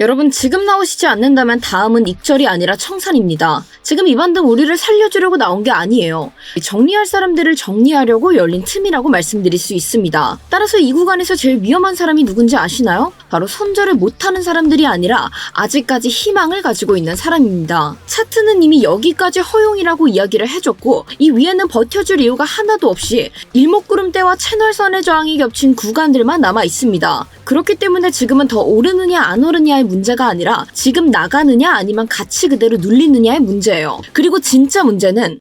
여러분 지금 나오시지 않는다면 다음은 익절이 아니라 청산입니다. 지금 이 반등 우리를 살려주려고 나온 게 아니에요. 정리할 사람들을 정리하려고 열린 틈이라고 말씀드릴 수 있습니다. 따라서 이 구간에서 제일 위험한 사람이 누군지 아시나요? 바로 손절을 못하는 사람들이 아니라 아직까지 희망을 가지고 있는 사람입니다. 차트는 이미 여기까지 허용이라고 이야기를 해줬고 이 위에는 버텨줄 이유가 하나도 없이 일목구름대와 채널선의 저항이 겹친 구간들만 남아 있습니다. 그렇기 때문에 지금은 더 오르느냐 안 오르냐의 문제가 아니라 지금 나가느냐 아니면 가치 그대로 눌리느냐의 문제예요. 그리고 진짜 문제는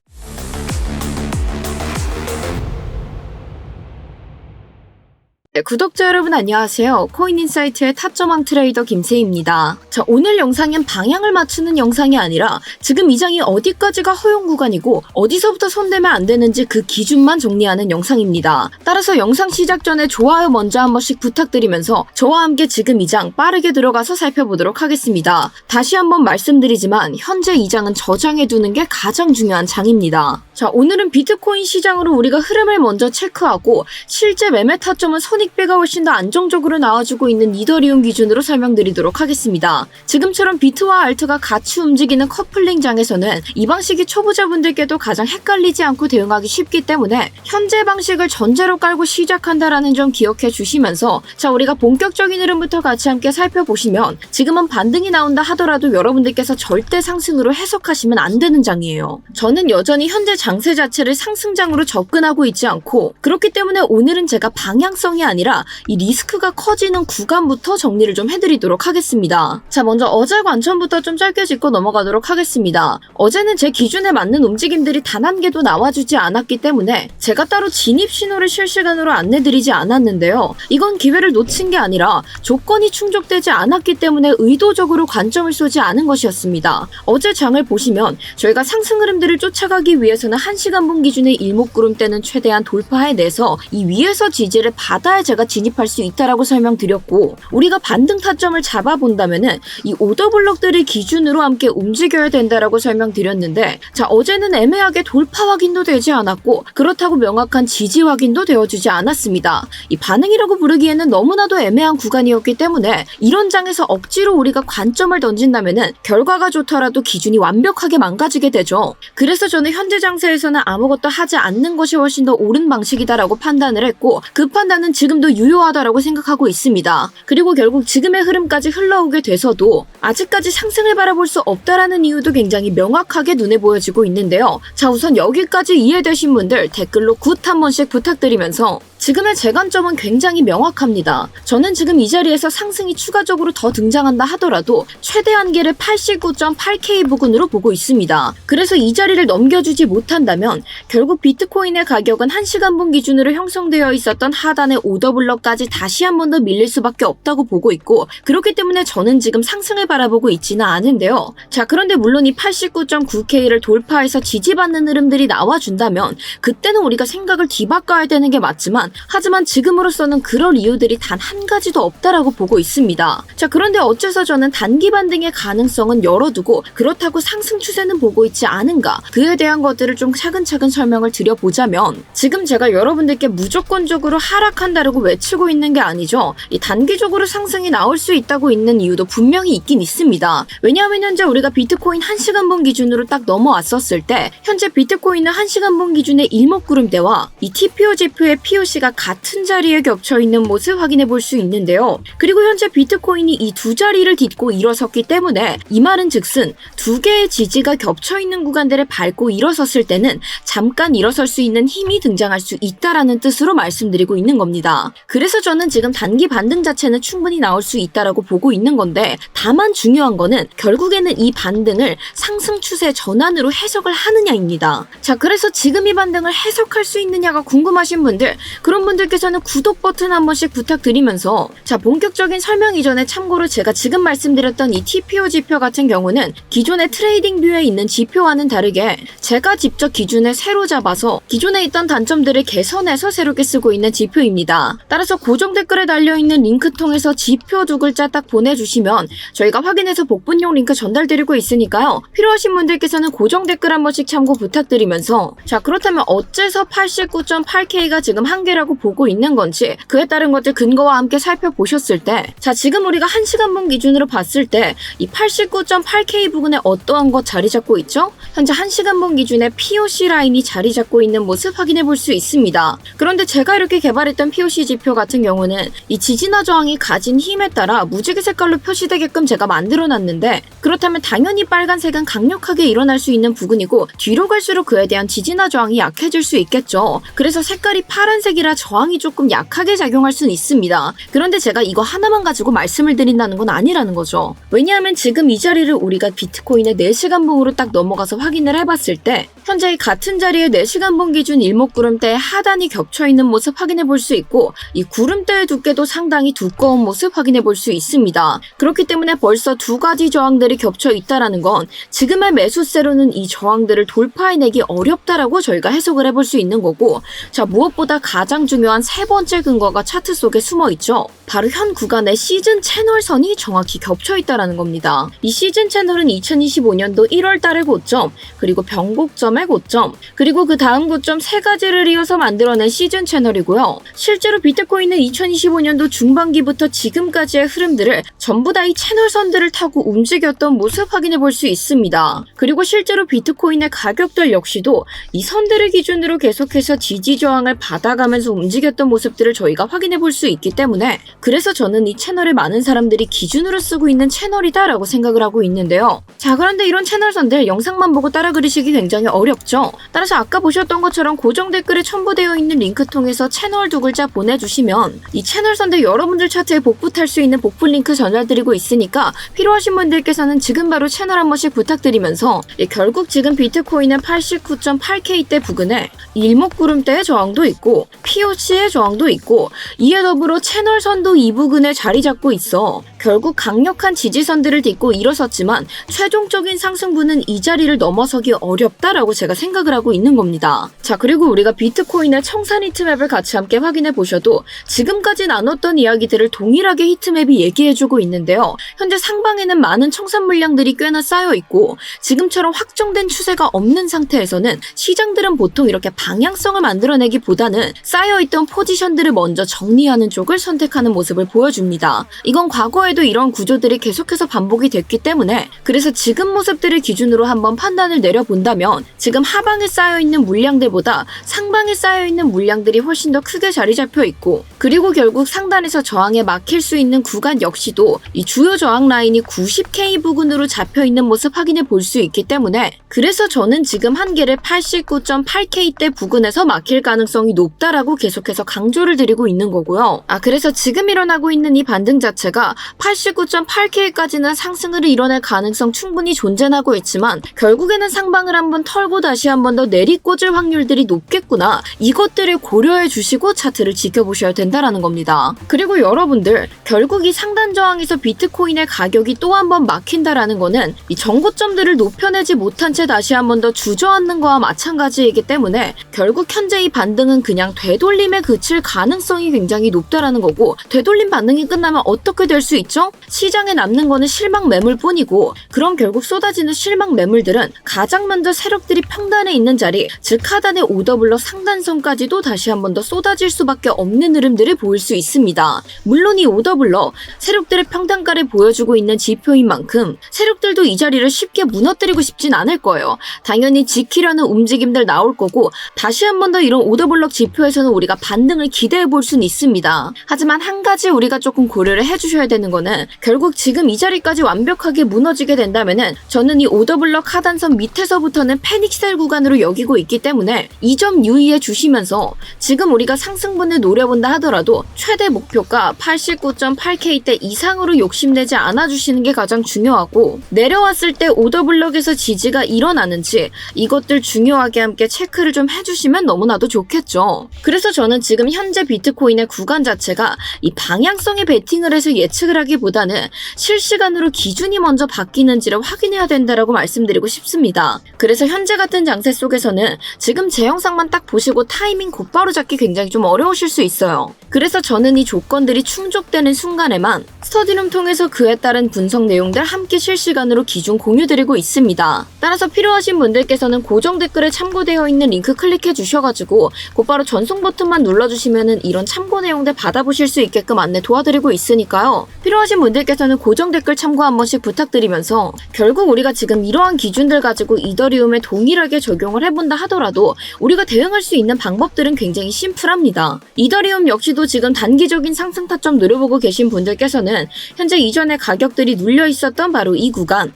네, 구독자 여러분 안녕하세요. 코인인사이트의 타점왕 트레이더 김세희입니다. 자, 오늘 영상엔 방향을 맞추는 영상이 아니라 지금 이 장이 어디까지가 허용 구간이고 어디서부터 손대면 안 되는지 그 기준만 정리하는 영상입니다. 따라서 영상 시작 전에 좋아요 먼저 한 번씩 부탁드리면서 저와 함께 지금 이 장 빠르게 들어가서 살펴보도록 하겠습니다. 다시 한번 말씀드리지만 현재 이 장은 저장해 두는 게 가장 중요한 장입니다. 자, 오늘은 비트코인 시장으로 우리가 흐름을 먼저 체크하고 실제 매매 타점은 손익배가 훨씬 더 안정적으로 나와주고 있는 이더리움 기준으로 설명드리도록 하겠습니다. 지금처럼 비트와 알트가 같이 움직이는 커플링 장에서는 이 방식이 초보자분들께도 가장 헷갈리지 않고 대응하기 쉽기 때문에 현재 방식을 전제로 깔고 시작한다라는 점 기억해 주시면서 자, 우리가 본격적인 흐름부터 같이 함께 살펴보시면 지금은 반등이 나온다 하더라도 여러분들께서 절대 상승으로 해석하시면 안 되는 장이에요. 저는 여전히 현재 장세 자체를 상승장으로 접근하고 있지 않고 그렇기 때문에 오늘은 제가 방향성이 아니라 이 리스크가 커지는 구간부터 정리를 좀 해드리도록 하겠습니다. 자, 먼저 어제 관점부터 좀 짧게 짚고 넘어가도록 하겠습니다. 어제는 제 기준에 맞는 움직임들이 단 한 개도 나와주지 않았기 때문에 제가 따로 진입 신호를 실시간으로 안내드리지 않았는데요. 이건 기회를 놓친 게 아니라 조건이 충족되지 않았기 때문에 의도적으로 관점을 쏘지 않은 것이었습니다. 어제 장을 보시면 저희가 상승 흐름들을 쫓아가기 위해서는 1시간 분 기준의 일목구름대는 최대한 돌파해내서 이 위에서 지지를 받아야 제가 진입할 수 있다라고 설명드렸고 우리가 반등 타점을 잡아본다면은 이 오더블럭들을 기준으로 함께 움직여야 된다라고 설명드렸는데 자, 어제는 애매하게 돌파 확인도 되지 않았고 그렇다고 명확한 지지 확인도 되어주지 않았습니다. 이 반응이라고 부르기에는 너무나도 애매한 구간이었기 때문에 이런 장에서 억지로 우리가 관점을 던진다면은 결과가 좋더라도 기준이 완벽하게 망가지게 되죠. 그래서 저는 현재 장세에서는 아무것도 하지 않는 것이 훨씬 더 옳은 방식이다라고 판단을 했고 그 판단은 지금도 유효하다라고 생각하고 있습니다. 그리고 결국 지금의 흐름까지 흘러오게 돼서도 아직까지 상승을 바라볼 수 없다라는 이유도 굉장히 명확하게 눈에 보여지고 있는데요. 자, 우선 여기까지 이해되신 분들 댓글로 굿 한 번씩 부탁드리면서 지금의 제 관점은 굉장히 명확합니다. 저는 지금 이 자리에서 상승이 추가적으로 더 등장한다 하더라도 최대 한계를 89.8K 부근으로 보고 있습니다. 그래서 이 자리를 넘겨주지 못한다면 결국 비트코인의 가격은 1시간 분 기준으로 형성되어 있었던 하단의 오더블럭까지 다시 한 번 더 밀릴 수밖에 없다고 보고 있고 그렇기 때문에 저는 지금 상승을 바라보고 있지는 않은데요. 자, 그런데 물론 이 89.9K를 돌파해서 지지받는 흐름들이 나와준다면 그때는 우리가 생각을 뒤바꿔야 되는 게 맞지만 하지만 지금으로서는 그럴 이유들이 단 한 가지도 없다라고 보고 있습니다. 자, 그런데 어째서 저는 단기 반등의 가능성은 열어두고 그렇다고 상승 추세는 보고 있지 않은가 그에 대한 것들을 좀 차근차근 설명을 드려보자면 지금 제가 여러분들께 무조건적으로 하락한다라고 외치고 있는 게 아니죠. 이 단기적으로 상승이 나올 수 있다고 있는 이유도 분명히 있긴 있습니다. 왜냐하면 현재 우리가 비트코인 1시간 분 기준으로 딱 넘어왔었을 때 현재 비트코인은 1시간 분 기준의 일목구름대와 이 TPO 지표의 POC가 같은 자리에 겹쳐있는 모습 확인해 볼 수 있는데요. 그리고 현재 비트코인이 이 두 자리를 딛고 일어섰기 때문에 이 말은 즉슨 두 개의 지지가 겹쳐있는 구간들을 밟고 일어섰을 때는 잠깐 일어설 수 있는 힘이 등장할 수 있다라는 뜻으로 말씀드리고 있는 겁니다. 그래서 저는 지금 단기 반등 자체는 충분히 나올 수 있다라고 보고 있는 건데 다만 중요한 거는 결국에는 이 반등을 상승 추세 전환으로 해석을 하느냐입니다. 자, 그래서 지금 이 반등을 해석할 수 있느냐가 궁금하신 분들 그런 분들께서는 구독 버튼 한 번씩 부탁드리면서 자, 본격적인 설명 이전에 참고로 제가 지금 말씀드렸던 이 TPO 지표 같은 경우는 기존의 트레이딩 뷰에 있는 지표와는 다르게 제가 직접 기준을 새로 잡아서 기존에 있던 단점들을 개선해서 새롭게 쓰고 있는 지표입니다. 따라서 고정 댓글에 달려있는 링크 통해서 지표 두 글자 딱 보내주시면 저희가 확인해서 복분용 링크 전달드리고 있으니까요. 필요하신 분들께서는 고정 댓글 한 번씩 참고 부탁드리면서 자, 그렇다면 어째서 89.8K가 지금 한계를 상승이라고 보고 있는 건지 그에 따른 것들 근거와 함께 살펴보셨을 때, 자, 지금 우리가 1시간분 기준으로 봤을 때 이 89.8K 부근에 어떠한 것 자리 잡고 있죠? 현재 1시간분 기준에 POC 라인이 자리 잡고 있는 모습 확인해 볼 수 있습니다. 그런데 제가 이렇게 개발했던 POC 지표 같은 경우는 이 지지나 저항이 가진 힘에 따라 무지개 색깔로 표시되게끔 제가 만들어 놨는데, 그렇다면 당연히 빨간색은 강력하게 일어날 수 있는 부근이고 뒤로 갈수록 그에 대한 지지나 저항이 약해질 수 있겠죠. 그래서 색깔이 파란색이라 저항이 조금 약하게 작용할 수는 있습니다. 그런데 제가 이거 하나만 가지고 말씀을 드린다는 건 아니라는 거죠. 왜냐하면 지금 이 자리를 우리가 비트코인의 4시간봉으로 딱 넘어가서 확인을 해봤을 때 현재 이 같은 자리에 4시간봉 기준 일목구름대의 하단이 겹쳐있는 모습 확인해 볼 수 있고, 이 구름대의 두께도 상당히 두꺼운 모습 확인해 볼 수 있습니다. 그렇기 때문에 벌써 두 가지 저항들이 겹쳐 있다라는 건 지금의 매수세로는 이 저항들을 돌파해내기 어렵다라고 저희가 해석을 해볼 수 있는 거고, 자, 무엇보다 가장 중요한 세 번째 근거가 차트 속에 숨어 있죠. 바로 현 구간의 시즌 채널선이 정확히 겹쳐 있다라는 겁니다. 이 시즌 채널은 2025년도 1월 달의 고점, 그리고 변곡점의 고점, 그리고 그 다음 고점 세 가지를 이어서 만들어낸 시즌 채널이고요. 실제로 비트코인은 2025년도 중반기부터 지금까지의 흐름들을 전부 다 이 채널선들을 타고 움직였던 모습 확인해 볼 수 있습니다. 그리고 실제로 비트코인의 가격들 역시도 이 선들을 기준으로 계속해서 지지 저항을 받아가면서 움직였던 모습들을 저희가 확인해 볼 수 있기 때문에, 그래서 저는 이 채널을 많은 사람들이 기준으로 쓰고 있는 채널이다라고 생각을 하고 있는데요. 자, 그런데 이런 채널선들 영상만 보고 따라 그리시기 굉장히 어렵죠. 따라서 아까 보셨던 것처럼 고정 댓글에 첨부되어 있는 링크 통해서 채널 두 글자 보내주시면 이 채널선들 여러분들 차트에 복붙할 수 있는 복붙 링크 전달드리고 있으니까 필요하신 분들께서는 지금 바로 채널 한 번씩 부탁드리면서, 결국 지금 비트코인은 89.8K대 부근에 일목구름대의 저항도 있고 POC의 저항도 있고 이에 더불어 채널선도 이 부근에 자리 잡고 있어 결국 강력한 지지선들을 딛고 일어섰지만 최종적인 상승분은 이 자리를 넘어서기 어렵다라고 제가 생각을 하고 있는 겁니다. 자, 그리고 우리가 비트코인의 청산 히트맵을 같이 함께 확인해 보셔도 지금까지 나눴던 이야기들을 동일하게 히트맵이 얘기해주고 있는데요. 현재 상방에는 많은 청산 물량들이 꽤나 쌓여 있고 지금처럼 확정된 추세가 없는 상태에서는 시장들은 보통 이렇게 방향성을 만들어내기보다는 쌓여있던 포지션들을 먼저 정리하는 쪽을 선택하는 모습을 보여줍니다. 이건 과거에도 이런 구조들이 계속해서 반복이 됐기 때문에, 그래서 지금 모습들을 기준으로 한번 판단을 내려본다면 지금 하방에 쌓여있는 물량들보다 상방에 쌓여있는 물량들이 훨씬 더 크게 자리 잡혀 있고, 그리고 결국 상단에서 저항에 막힐 수 있는 구간 역시도 이 주요 저항 라인이 90K 부근으로 잡혀있는 모습 확인해 볼 수 있기 때문에, 그래서 저는 지금 한계를 89.8K대 부근에서 막힐 가능성이 높다라고 계속해서 강조를 드리고 있는 거고요. 그래서 지금 일어나고 있는 이 반등 자체가 89.8K까지는 상승을 이뤄낼 가능성 충분히 존재하고 있지만 결국에는 상방을 한번 털고 다시 한번 더 내리꽂을 확률들이 높겠구나, 이것들을 고려해 주시고 차트를 지켜보셔야 된다라는 겁니다. 그리고 여러분들, 결국 이 상단 저항에서 비트코인의 가격이 또 한번 막힌다라는 거는 이 정고점들을 높여내지 못한 채 다시 한번 더 주저앉는 거와 마찬가지이기 때문에 결국 현재 이 반등은 그냥 되돌림에 그칠 가능성이 굉장히 높다라는 거고, 되돌림 반등이 끝나면 어떻게 될 수 있죠? 시장에 남는 거는 실망 매물뿐이고, 그럼 결국 쏟아지는 실망 매물들은 가장 먼저 세력들이 평단에 있는 자리, 즉 하단의 오더블럭 상단선까지도 다시 한번 더 쏟아질 수밖에 없는 흐름들을 보일 수 있습니다. 물론 이 오더블럭 세력들의 평단가를 보여주고 있는 지표인 만큼 세력들도 이 자리를 쉽게 무너뜨리고 싶진 않을 거예요. 당연히 지키려는 움직임들 나올 거고, 다시 한번 더 이런 오더블럭 지표에서는 우리가 반등을 기대해 볼 수는 있습니다. 하지만 한 가지 우리가 조금 고려를 해주셔야 되는 거는, 결국 지금 이 자리까지 완벽하게 무너지게 된다면은 저는 이 오더블럭 하단선 밑에서부터는 패닉셀 구간으로 여기고 있기 때문에 이 점 유의해 주시면서, 지금 우리가 상승분을 노려본다 하더라도 최대 목표가 89.8K대 이상으로 욕심내지 않아 주시는 게 가장 중요하고, 내려왔을 때 오더블럭에서 지지가 일어나는지 이것들 중요하게 함께 체크를 좀 해주시면 너무나도 좋겠죠. 그래서 저는 지금 현재 비트코인의 구간 자체가 이 방향성에 베팅을 해서 예측을 하기보다는 실시간으로 기준이 먼저 바뀌는지를 확인해야 된다라고 말씀드리고 싶습니다. 그래서 현재 같은 장세 속에서는 지금 제 영상만 딱 보시고 타이밍 곧바로 잡기 굉장히 좀 어려우실 수 있어요. 그래서 저는 이 조건들이 충족되는 순간에만 스터디룸 통해서 그에 따른 분석 내용들 함께 실시간으로 기준 공유드리고 있습니다. 따라서 필요하신 분들께서는 고정 댓글에 참고되어 있는 링크 클릭해 주셔가지고 곧바로 전송 버튼만 눌러주시면은 이런 참고 내용들 받아보실 수 있게끔 안내 도와드리고 있으니까요. 필요하신 분들께서는 고정 댓글 참고 한 번씩 부탁드리면서 결국 우리가 지금 이러한 기준들 가지고 이더리움에 동일하게 적용을 해본다 하더라도 우리가 대응할 수 있는 방법들은 굉장히 심플합니다. 이더리움 역시도 지금 단기적인 상승 타점 노려보고 계신 분들께서는 현재 이전에 가격들이 눌려 있었던 바로 이 구간인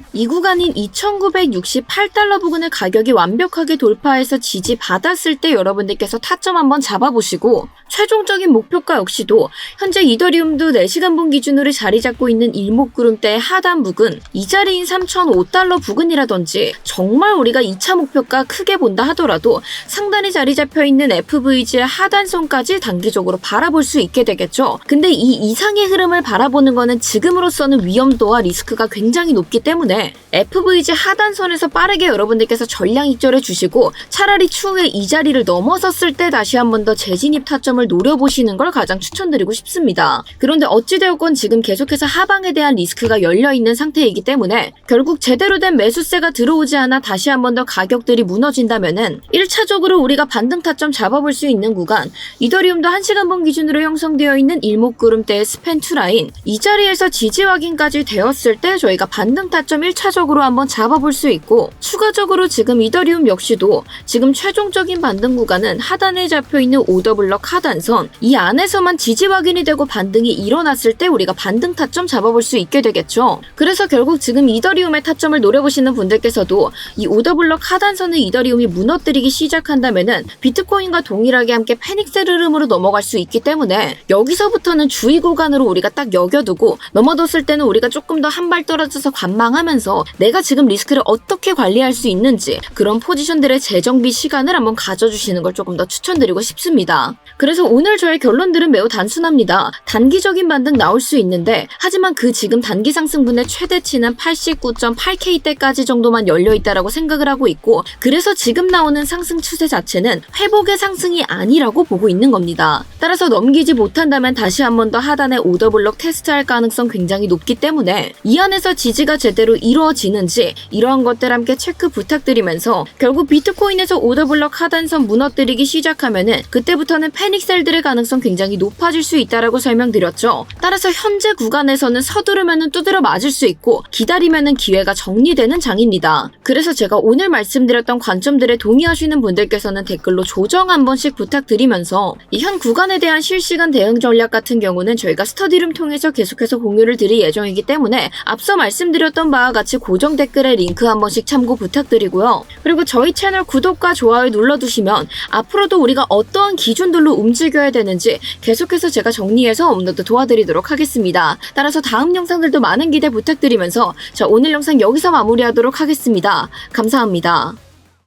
2,968달러 부근의 가격이 완벽하게 돌파해서 지지받았을 때 여러분들께서 타점 한번 잡아보시고 최종적인 목표가 역시도 현재 이더리움도 4시간 분 기준으로 자리 잡고 있는 일목구름대의 하단 부근 이 자리인 3,005달러 부근이라든지 정말 우리가 2차 목표가 크게 본다 하더라도 상단에 자리 잡혀 있는 FVG의 하단선까지 단기적으로 바라볼 수 있게 되겠죠. 근데 이 이상의 흐름을 바라보는 거는 지금으로서는 위험도와 리스크가 굉장히 높기 때문에 FVG 하단선에서 빠르게 여러분들께서 전량 익절해 주시고 차라리 추후에 이 자리를 넘어섰을 때 다시 한 번 더 재진입 타점을 노려보시는 걸 가장 추천드리고 싶습니다. 그런데 어찌되었건 지금 계속해서 하방에 대한 리스크가 열려있는 상태이기 때문에 결국 제대로 된 매수세가 들어오지 않아 다시 한 번 더 가격들이 무너진다면은 1차적으로 우리가 반등 타점 잡아볼 수 있는 구간 이더리움도 1시간 분 기준으로 형성되어 있는 일목구름대의 스팬 2라인 이 자리에서 지지 확인까지 되었을 때 저희가 반등 타점 1차적으로 한번 잡아볼 수 있고 추가적으로 지금 이더리움 역시도 지금 최종적인 반등 구간은 하단에 잡혀있는 오더블럭 하단선 이 안에서만 지지 확인이 되고 반등이 일어났을 때 우리가 반등 타점 잡아볼 수 있게 되겠죠. 그래서 결국 지금 이더리움의 타점을 노려보시는 분들께서도 이 오더블럭 하단선을 이더리움이 무너뜨리기 시작한다면은 비트코인과 동일하게 함께 패닉셀 흐름으로 넘어갈 수 있기 때문에 여기서부터는 주의 구간으로 우리가 딱 여겨두고 넘어뒀을 때는 우리가 조금 더 한 발 떨어져서 관망하면서 내가 지금 리스크를 어떻게 관리할 수 있는지 그런 포지션들의 재정비 시간을 한번 가져주시는 걸 조금 더 추천드리고 싶습니다. 그래서 오늘 저의 결론들은 매우 단순합니다. 단기적인 반등 나올 수 있는데 하지만 그 지금 단기 상승분의 최대치는 89.8K대까지 정도만 열려있다라고 생각을 하고 있고 그래서 지금 나오는 상승 추세 자체는 회복의 상승이 아니라고 보고 있는 겁니다. 따라서 넘기지 못한다면 다시 한 번 더 하단에 오더블럭 테스트할 가능성 굉장히 높기 때문에 이 안에서 지지가 제대로 이루어지는지 이러한 것들 함께 체크 부탁드리면서 결국 비트코인에서 오더블럭 하단선 무너뜨리기 시작하면은 그때부터는 패닉셀들의 가능성 굉장히 높아질 수 있다라고 설명드렸죠. 따라서 현재 구간에서는 서두르면은 두드려 맞을 수 있고 기다리면은 기회가 정리되는 장입니다. 그래서 제가 오늘 말씀드렸던 관점들에 동의하시는 분들께서는 댓글로 조정 한 번씩 부탁드리면서 이 현 구간에 대한 실시간 대응 전략 같은 경우는 저희가 스터디룸 통해서 계속해서 공유를 드릴 예정이기 때문에 앞서 말씀드렸던 바와 같이 고정 댓글에 링크 한 번씩 참고 부탁드리고요. 그리고 저희 채널 구독과 좋아요 눌러두시면 앞으로도 우리가 어떠한 기준들로 움직여야 되는지 계속해서 제가 정리해서 업로드 도와드리도록 하겠습니다. 따라서 다음 영상들도 많은 기대 부탁드리면서 자, 오늘 영상 여기서 마무리하도록 하겠습니다. 감사합니다.